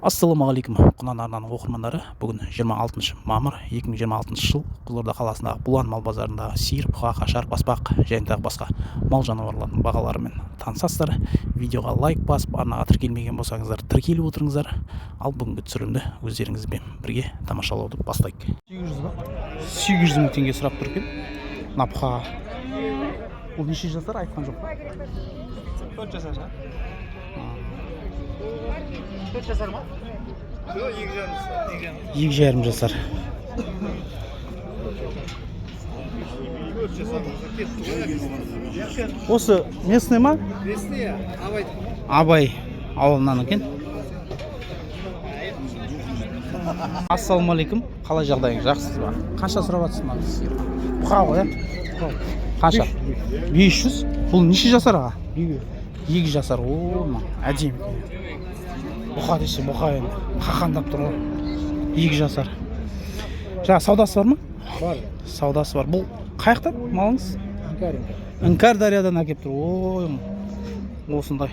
Ассалаумағалейкум Құнан арнаның оқырмандары. Бүгін 26 мамыр 2026 жыл Қызылорда қаласындағы Бұлан мал базарындағы сиыр, бұқа, қашар, баспақ және тағы басқа мал жануарларының бағаларымен танысасыздар. Видеоға лайк басып, арнаға тіркелмеген болсаңыздар тіркеліп отырыңыздар. Ал бүгінгі түсірімді өздеріңізбен бірге тамашалауды бастайық. 800 мың теңге сұрап тұр екен. Мына бұқа ол неше жасар айтқан жоқ па? 4 жасар. 4 жасар ма? Жоқ, 2,5 жасар. Осы местный ма? Местный, Абай. Абай ауылынан екен. Ассалаумағалейкум. Қалай жағдайыңыз, жақсысыз ба? Қанша сұрап жатсың мына сиыр? Бұқа ғой, ә? Қанша? 500. Бұл неше жасар аға? 2 жасар. О, әдемі. Бұқа десе бұқа енді. Қақандап тұр ғой. 2 жасар. Жаңа саудасы бар ма? Бар. Саудасы бар. Бұл қаяқтан малыңыз? Іңкәр дариядан әкеп тұр. Ой, осындай.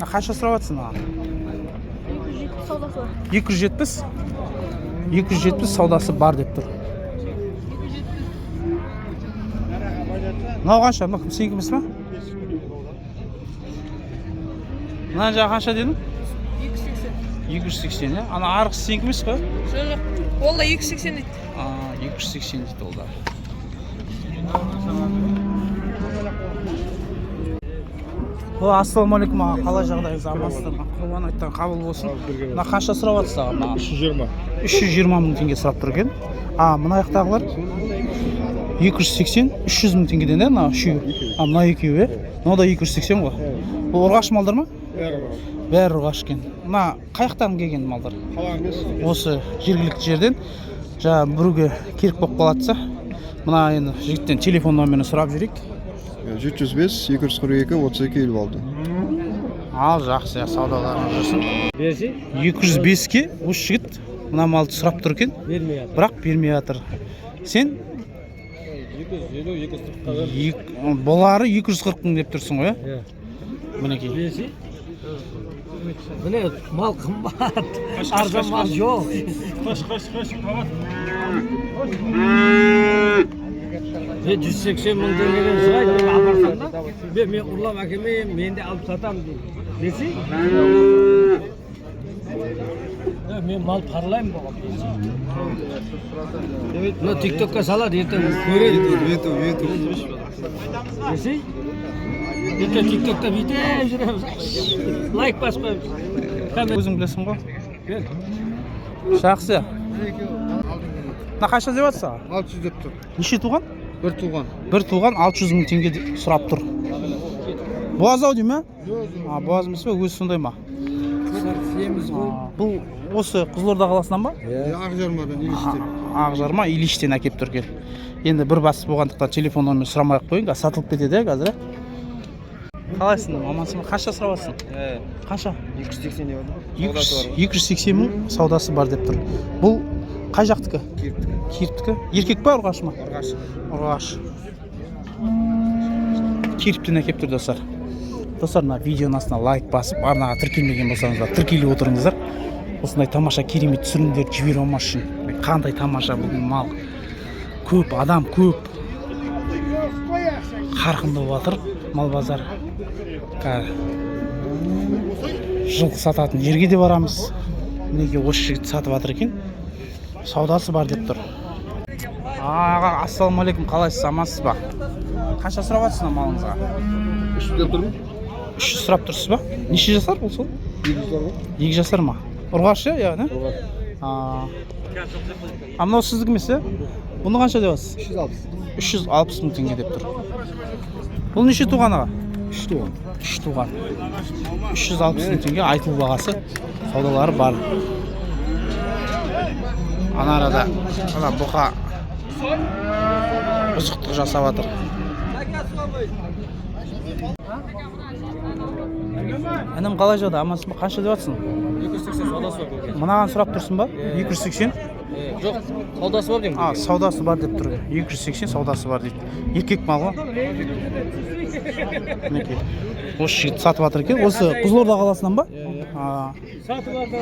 Қанша сұрап жатсың аға? 270. 270 саудасы бар деп тұр. Мынау қанша? Мына сенікі емес па? Мына жағы қанша дедің? 280, иә? Ана арғысы сенікі емес па? Жоқ, ол да 280 дейді. 280 дейді ол да. Ассалаумағалейкум аға, қалай жағдайыңыз, амансыздар ма? Құрбан айттан қабыл болсын. Мына қанша сұрап жатсыз аға? 320 мың теңге сұрап тұр екен. Мына аяқтағылар 280, 300 мың теңгеден, мына үшеуі. Мына екеуі, мына да 280 ғой. Бұл ұрғаш малдар ма? Бәрі ұрғаш екен. Мына қаяқтан келген малдар? Осы жергілікті жерден. Жаңа біруге керек болып қалатса, мына енді жігіттен телефон номерін сұрап жүрейік. 705 242 32 56. Ал жақсы, саудаларыңыз жүрсін. 205-ке осы жігіт мына малды сұрап тұр екен, бірақ бермей жатыр. Сен 250-240. Болары 240 мың деп тұрсың ғой, иә? Мінекей. Міне мал қымбат. Арзан мал жоқ. Қош. 180 мың теңгеден сұрайды, мен апарсам да, мен ұрлап әкелмеймін, мен де алып сатамын десе, мен мал паралаймын бұған. Мына тиктокқа салады, ертең көреді. Десе, ертең тиктокта бүйтіп жүреміз, лайк басып қойымыз. Өзің білесің ғой? Жақсы. Мына қанша деп жатса? 600 деп тұр. Неше туған? Bir tuğan. Bir tuğan 600 мың теңге сұрап тұр. Боз ау дей ма? Боз емес пе? Өзі сондай ма? Бұл осы Қызылорда қаласынан ба? Ақжармадан, Илиштен. Ақжарма, Илиштен әкеп тұр екен. Енді бір бас болғандықтан телефон номерін сұрамай ақ қойын, сатылып кетеді қазір. Қалайсың? Амансың ба? Қанша сұрап жатсың? Қанша? 280 деп отыр. 280 мың саудасы бар деп тұр. Бұл қай жақтікі? Кирптікі. Еркек па, ұрғаш ма? Ұрғаш. Кирптен әкеп тұр достар. Достар, мына видеоның астына лайк басып, арнаға тіркелмеген болсаңыздар, тіркеліп отырыңыздар. Осындай тамаша керемет түсірімдер жібере алмас үшін. Қандай тамаша бүгін мал. Көп адам, көп. Қарқынды жатыр мал базар. Жылқы сататын жерге де барамыз. Мінеке осы жігіт сатып жатыр екен. Саудасы бар деп тұр. Аға, ассалаумағалейкум, қалайсыз, амансыз ба? Қанша сұрап жатсыз малыңызға? 300 деп тұр ма? 300 сұрап тұрсыз ба? Неше жасар бұл сол? 2 жасар ма? Ұрғаш, яғни? Мынау сіздік емес, бұны қанша деп жатсыз? 360 мың теңге деп тұр. Бұл неше туған аға? 3 tuğan. 3 туған. 360 мың теңге айтылу бағасы, саудалары бар. Ана арада бұқа бұзықтық жасап жатыр. Інім қалай жады? Амансың ба? Қанша деп жатсың? 280 саудасы бар. Мынаған сұрап тұрсың ба? 280. Жоқ, саудасы бар деймін. Саудасы бар деп тұр. 280 саудасы бар дейді. Еркек мал ғой. Мінекей. Осы жігіт сатып жатыр екен. Осы Қызылорда қаласынан ба? Сатып алды.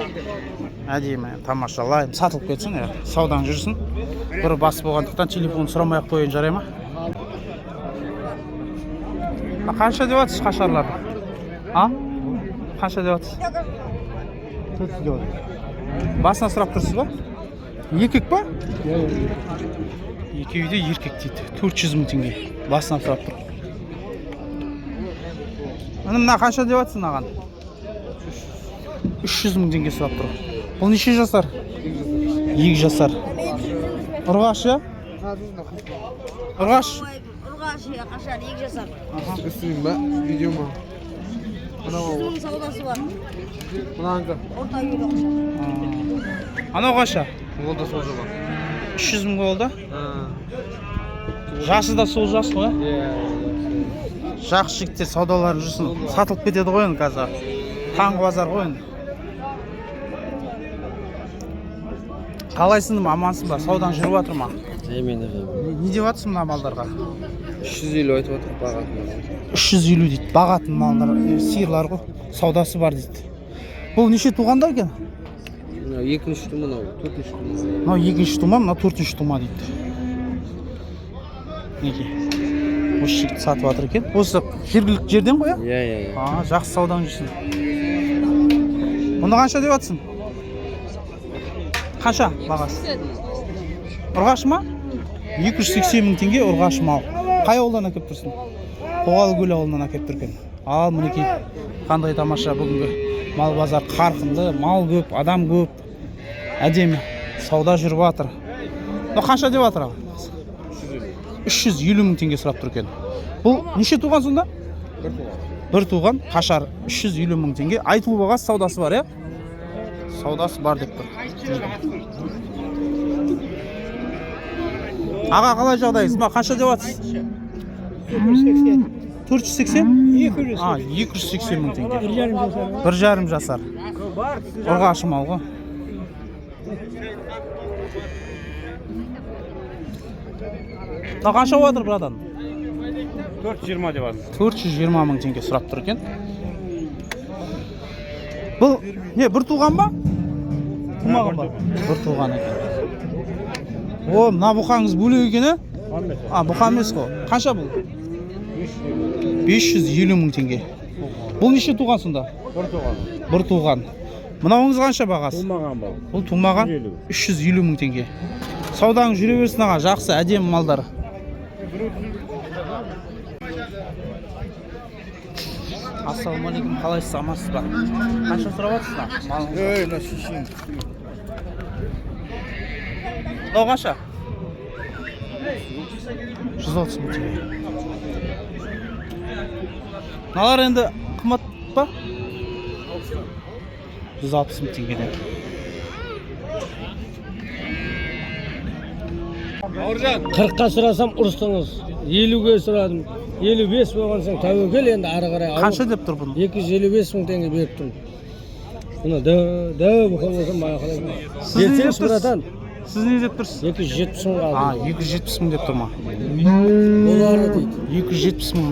Әдемі, тамаша. Лайым сатылып кетсін, саудаң жүрсін. Бір бас болғандықтан телефон сұрамай-ақ қойын жарай ма? Қанша деп жатсыз қашарларды? Қанша деп жатсыз? 400 деп жатыр. Басына сұрап тұрсыз ба? Еркек па? Екеуі де еркек дейді. 400 мың теңге. Басына сұрап тұр. Мына қанша деп жатсың аған? 300 мың теңге сұрап тұр. Бұл неше жасар? 2 жасар. Ұрғаш, я? Ұрғаш? Ұрғаш, я, қашар, 2 жасар. Түсірейін ба? Видео ма? 300 мың саудасы бар. Мынаңғы. Орта үйлі қашар. Анау қанша? Ол да сол жоба. 300 мың болды. Жасы да сол жас қой. Жақсы жігіттер саудаларын жүрсін. Сатылып кетеді ғой енді қазір. Таңғы базар ғой енді. Қалайсың, амансың ба? Саудаң жүріп жатыр ма? Жеймен. Не деп жатсың мына малдарға? 350 айтып отыр бағатын. 350 дейді. Бағатын малдар, сиырлар ғой. Саудасы бар дейді. Бұл неше туғанда екен? Екінші тума, төртінші тума. Мынау екінші тума, мынау төртінші тума дейді. Неге? Осы жігіт сатып жатыр екен. Осы жергілікті жерден ғой, Иә. Жақсы саудаң жүрсін. Бұны қанша деп жатсың? Қанша бағасы? Ұрғаш ма? 280 мың теңге ұрғаш мал. Қай ауылдан әкеп тұрсың? Қоғалкөл ауылынан әкеп тұрген. Ал мінекей қандай тамаша бүгінгі мал базар қарқынды, мал көп, адам көп. Әдемі сауда жүріп жатыр. Қанша деп жатыр? 350 мың теңге сұрап тұр екен. Бұл неше туған сонда? Бір туған, қашар 350 мың теңге. Айтылу бағасы саудасы бар, Саудасы бар деп тұр. Аға, қалай жағдайыңыз? Қанша деп жатсыз? 480? 280 мың теңге. 1,5 жасар. Ұрғашы мал ғой. Қанша отыр, брадан? 420 деп жатыр. 420 мың теңге сұрап тұр екен. Бұл не, бір туған ба? Тумаған ба? Бір туған екен. Мына бұқаңыз бөлек екен, бұқа емес қой. Қанша бұл? 550 мың теңге. Бұл неше туған сонда? Бір туған. Мынауыңыз қанша бағасы? Тумаған ба? Бұл тумаған 350 мың теңге. Саудаң жүре берсін аға, жақсы, әдемі малдар. Ассалаумалейкум, қалайсыз, амансыз ба? Қанша сұрап жатсыздар? Мына шешен. Мынау қанша? 130 мың теңге. Мыналар енді қымбат па? 160 мың теңгеден. Бауыржан, 40-қа сұрасам ұрыстыңыз. 50-ге сұрадым. 55 болған соң тәуекел, енді ары қарай. Қанша деп тұр бұны? 255 мың теңге беріп тұрмын. Бұны дәу бұқа болсам маған қалай. Берсеңші братан. Сіз не деп тұрсыз? 270 мың қалды. 270 мың деп тұр ма? Олары дейді. 270 мың.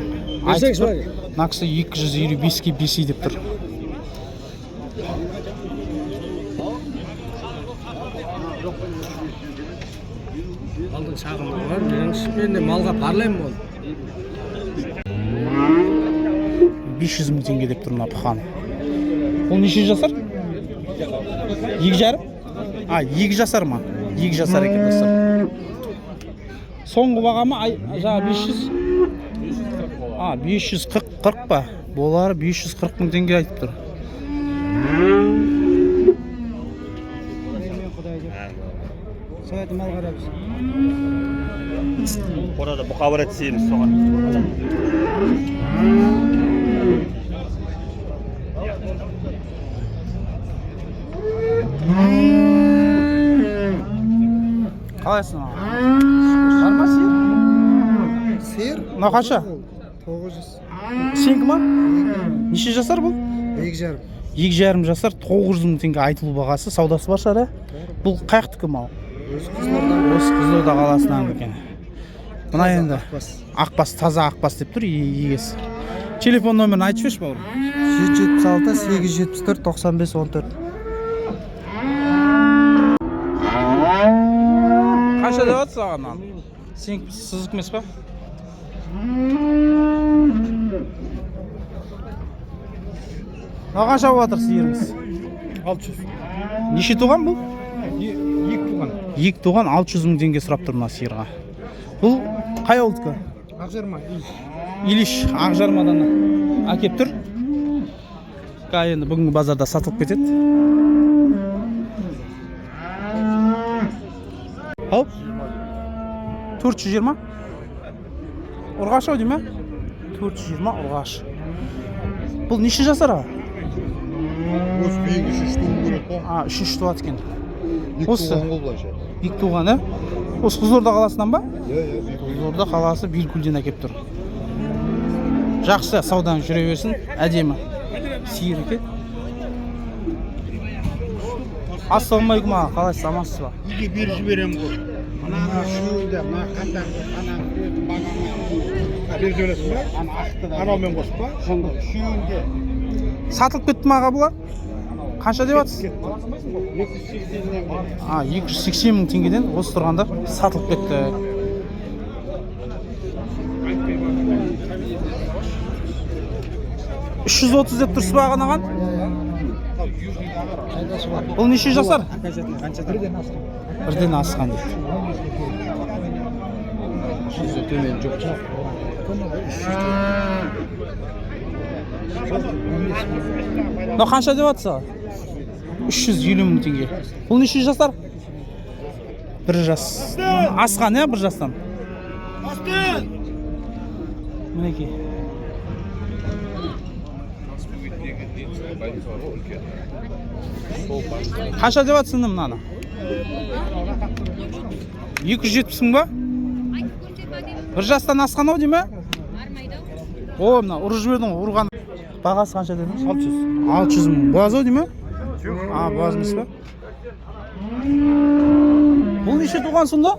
Берсеңші бар. Нақсы 255-ке бесей деп тұр. Алдың шағымды бар, мен де малға парлаймын болды. 500 мың теңге деп тұр мына бұқаны. Ол неше жасар? 2,5? 2 жасар ма? 2 жасар екен достар. Соңғы баға ма? Жаңа 500? 540 па? Болары 540 мың теңге айтып тұр. Соғайды мал қарапыз. Orada bu kabul etseyimiz soğan. Қалайсың? Бар ма сиыр? Сиыр? Мынау қанша? 900. Сенікі ма? Неше жасар бұл? 2,5. 2,5 жасар, 900 мың теңге айтылу бағасы, саудасы бар шығар, Бұл қаяқтікі мал? Өзі қызылордан. Осы Қызылорда қаласынан екен. Мына енді Ақбас, таза Ақбас деп тұр егесі. Телефон номерін айтып берші бауырым. 776 874 95 14. Қанша деп жатыр саған ал? Сен сызық емес па? Қанша болып жатыр сиырыңыз? 600. Неше туған бұл? 2 туған. 2 туған 600 мың теңге сұрап тұр мына сиырға. Бұл қай ауылдікі? Ақжарма. Илиш Ақжармадан әкеп тұр. Енді бүгінгі базарда сатылып кетеді. Хауп 420 ұрғаш ау дейме? 420 ұрғаш. Бұл неше жасар аға? Осы биыл 3 туын көреді ғой. 3 туат екен. 2 туған ғой былайша. 2 туған, ә? Осы Қызылорда қаласынан ба? Қызылорда қаласы Билкүлден әкеп тұр. Жақсы саудаң жүре берсін, әдемі сиыр екен. Ассалаумағалейкум аға, қалайсыз, амансыз ба? Үйге беріп жіберем ғой. Ана шүйінде, мына қандай, ана беріп жібересің ба? Анаумен қосып па? Шүйінде. Сатылып кетті ме аға бұлар? Қанша деп жатсыз? 280 мың теңгеден осы тұрғанда сатылып кетті. $330 деп тұрсыз ба ағанаған? Бұл неше жасар? Бірден асқан дейді. Қанша деп жатсыз? 350 мың теңге. Бұл неше жасар? 1 жас. Асқан, ә, 1 жастан? Мінекей. Қанша деп жатсың мынаны? 270 мың ба? 1 жастан асқан ау дейме? О, мына ұрып жібердің ғой, ұрған. Бағасы қанша дедіңіз? 600 мың. Боз ау дейме? Боз емес па? Бұл неше туған сонда?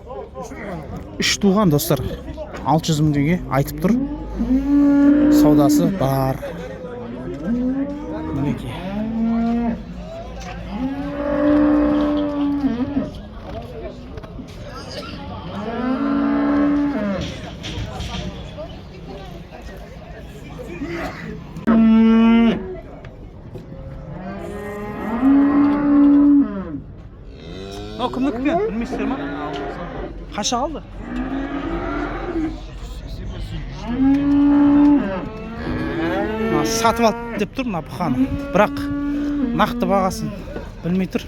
3 туған достар. 600 мың теңге айтып тұр. Саудасы бар. Мінекей. Кімдікі ме? Білмейсіздер ма? Қанша қалды? Сатып алды деп тұр мына бұқаны. Бірақ нақты бағасын білмей тұр.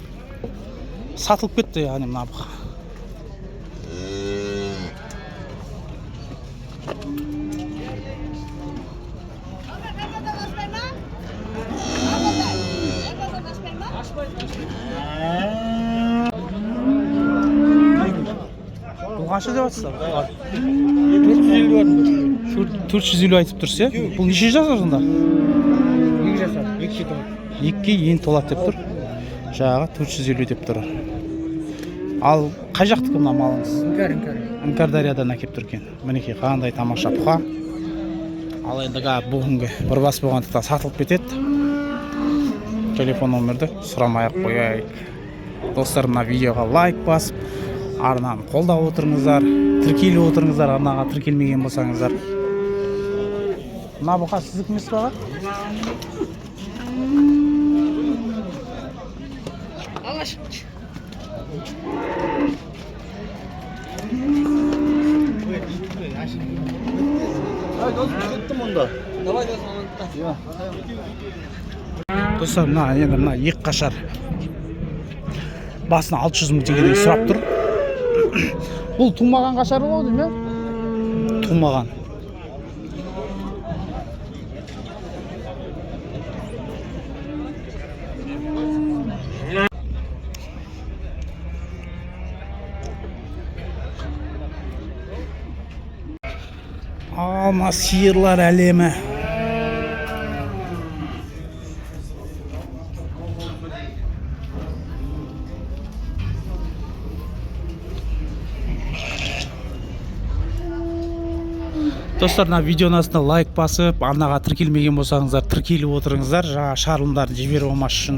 Сатылып кетті яғни мына бұқа. Қанша деп жатсыздар? 450 айтып тұрсыз, иә? Бұл неше жасар сонда? 2 жасар, 2 толады. 2-ге ең толады деп тұр. Жағы 450 деп тұр. Ал қай жақтікі мына малыңыз? Іңкәрдариядан әкеп тұр екен. Мінекей қандай тамаша бұқа. Ал енді бүгінгі бір бас болғандықтан сатылып кетеді. Телефон номерді сұрамай-ақ қояйық. Достар, мына видеоға лайк басып, арнаны қолдап отырыңыздар, тіркеліп отырыңыздар, арнаға тіркелмеген болсаңыздар. Мына бұқа сіздікі емес пе аға? Достар, мына екі қашар басына 600 мың теңгеден сұрап тұр. Бұл тумаған қашар ғой дейме? Тумаған. Алма сиырлар әлемі. Достар, мына видеоның астына лайк басып, арнаға тіркелмеген болсаңыздар, тіркеліп отырыңыздар, жаңа шығарылымдарды жіберіп алмас үшін.